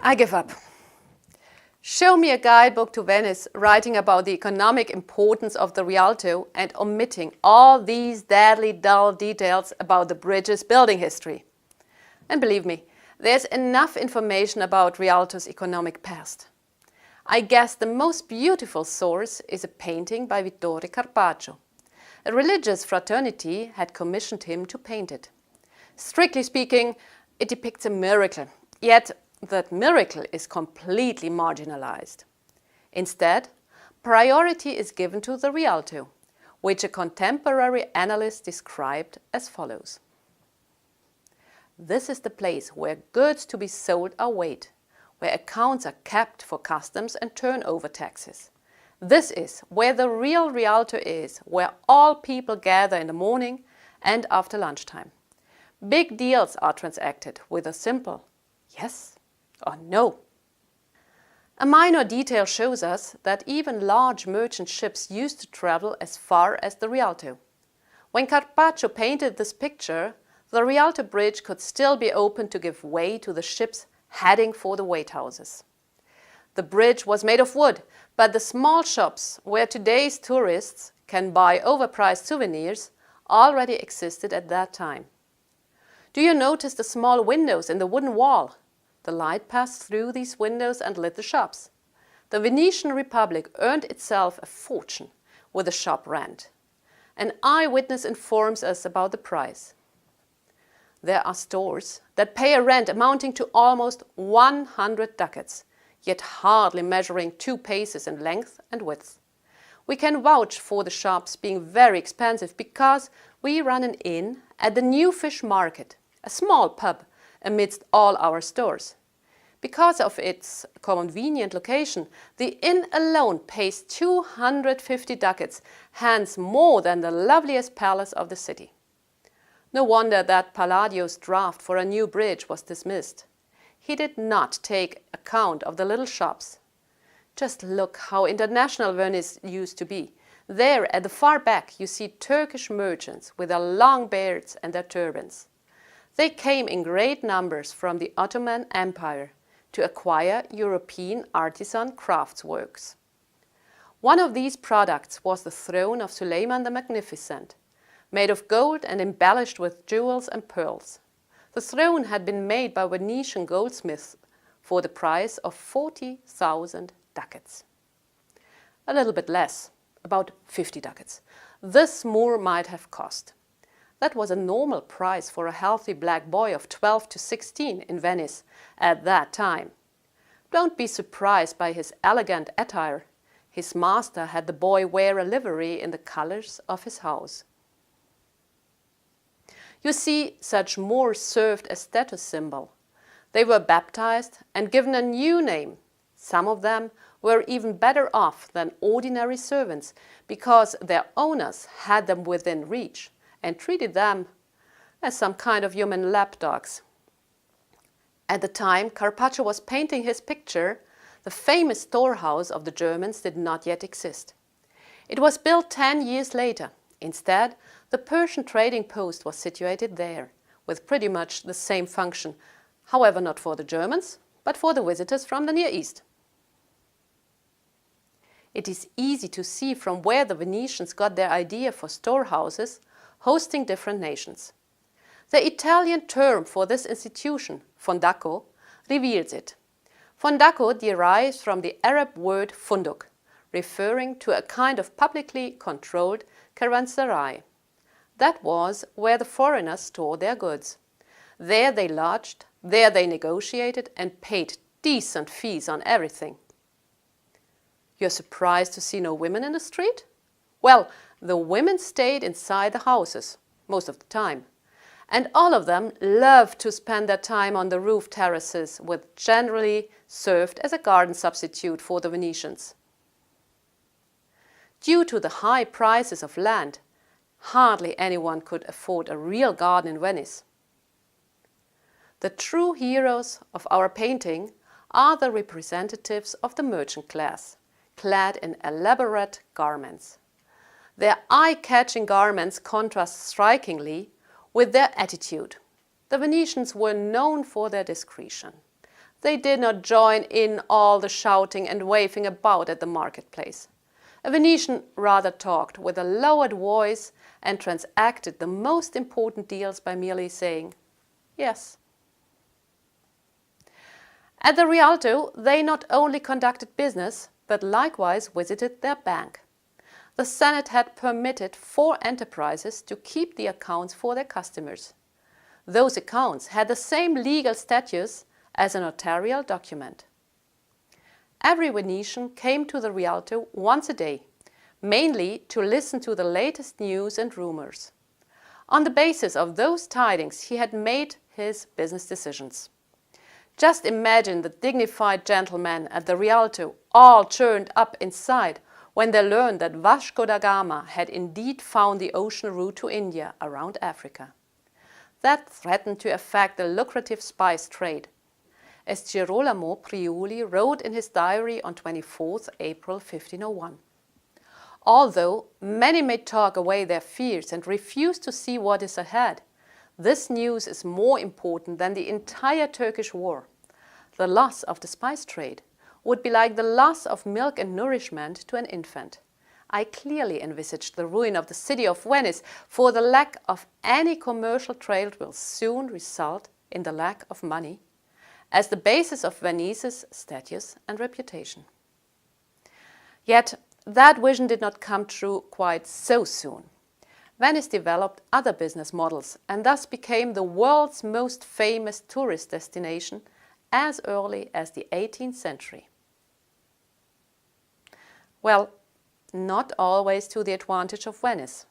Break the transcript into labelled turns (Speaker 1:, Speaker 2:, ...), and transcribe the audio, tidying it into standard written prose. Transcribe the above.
Speaker 1: I give up. Show me a guidebook to Venice writing about the economic importance of the Rialto and omitting all these deadly dull details about the bridge's building history. And believe me, there's enough information about Rialto's economic past. I guess the most beautiful source is a painting by Vittore Carpaccio. A religious fraternity had commissioned him to paint it. Strictly speaking, it depicts a miracle, yet that miracle is completely marginalized. Instead, priority is given to the Rialto, which a contemporary analyst described as follows. This is the place where goods to be sold are weighed, where accounts are kept for customs and turnover taxes. This is where the real Rialto is, where all people gather in the morning and after lunchtime. Big deals are transacted with a simple yes or no. A minor detail shows us that even large merchant ships used to travel as far as the Rialto. When Carpaccio painted this picture, the Rialto bridge could still be open to give way to the ships heading for the waighouses. The bridge was made of wood, but the small shops where today's tourists can buy overpriced souvenirs already existed at that time. Do you notice the small windows in the wooden wall? The light passed through these windows and lit the shops. The Venetian Republic earned itself a fortune with the shop rent. An eyewitness informs us about the price. There are stores that pay a rent amounting to almost 100 ducats, yet hardly measuring 2 paces in length and width. We can vouch for the shops being very expensive because we run an inn at the New Fish Market, a small pub amidst all our stores. Because of its convenient location, the inn alone pays 250 ducats, hence more than the loveliest palace of the city. No wonder that Palladio's draft for a new bridge was dismissed. He did not take account of the little shops. Just look how international Venice used to be. There at the far back you see Turkish merchants with their long beards and their turbans. They came in great numbers from the Ottoman Empire to acquire European artisan craftsworks. One of these products was the throne of Suleiman the Magnificent, made of gold and embellished with jewels and pearls. The throne had been made by Venetian goldsmiths for the price of 40,000 ducats. A little bit less, about 50 ducats. This more might have cost. That was a normal price for a healthy black boy of 12 to 16 in Venice at that time. Don't be surprised by his elegant attire. His master had the boy wear a livery in the colors of his house. You see, such Moors served as status symbol. They were baptized and given a new name. Some of them were even better off than ordinary servants because their owners had them within reach and treated them as some kind of human lapdogs. At the time Carpaccio was painting his picture, the famous storehouse of the Germans did not yet exist. It was built 10 years later. Instead, the Persian trading post was situated there, with pretty much the same function, however not for the Germans, but for the visitors from the Near East. It is easy to see from where the Venetians got their idea for storehouses hosting different nations. The Italian term for this institution, fondaco, reveals it. Fondaco derives from the Arab word funduk, referring to a kind of publicly controlled caravanserai. That was where the foreigners stored their goods. There they lodged, there they negotiated and paid decent fees on everything. You're surprised to see no women in the street? Well, the women stayed inside the houses, most of the time. And all of them loved to spend their time on the roof terraces, which generally served as a garden substitute for the Venetians. Due to the high prices of land, hardly anyone could afford a real garden in Venice. The true heroes of our painting are the representatives of the merchant class, clad in elaborate garments. Their eye-catching garments contrast strikingly with their attitude. The Venetians were known for their discretion. They did not join in all the shouting and waving about at the marketplace. A Venetian rather talked with a lowered voice and transacted the most important deals by merely saying, yes. At the Rialto, they not only conducted business, but likewise visited their bank. The Senate had permitted 4 enterprises to keep the accounts for their customers. Those accounts had the same legal status as a notarial document. Every Venetian came to the Rialto once a day, mainly to listen to the latest news and rumors. On the basis of those tidings, he had made his business decisions. Just imagine the dignified gentlemen at the Rialto all turned up inside when they learned that Vasco da Gama had indeed found the ocean route to India around Africa. That threatened to affect the lucrative spice trade, as Girolamo Priuli wrote in his diary on 24th April 1501. Although many may talk away their fears and refuse to see what is ahead, this news is more important than the entire Turkish war. The loss of the spice trade would be like the loss of milk and nourishment to an infant. I clearly envisaged the ruin of the city of Venice, for the lack of any commercial trade will soon result in the lack of money, as the basis of Venice's status and reputation. Yet that vision did not come true quite so soon. Venice developed other business models and thus became the world's most famous tourist destination as early as the 18th century. Well, not always to the advantage of Venice.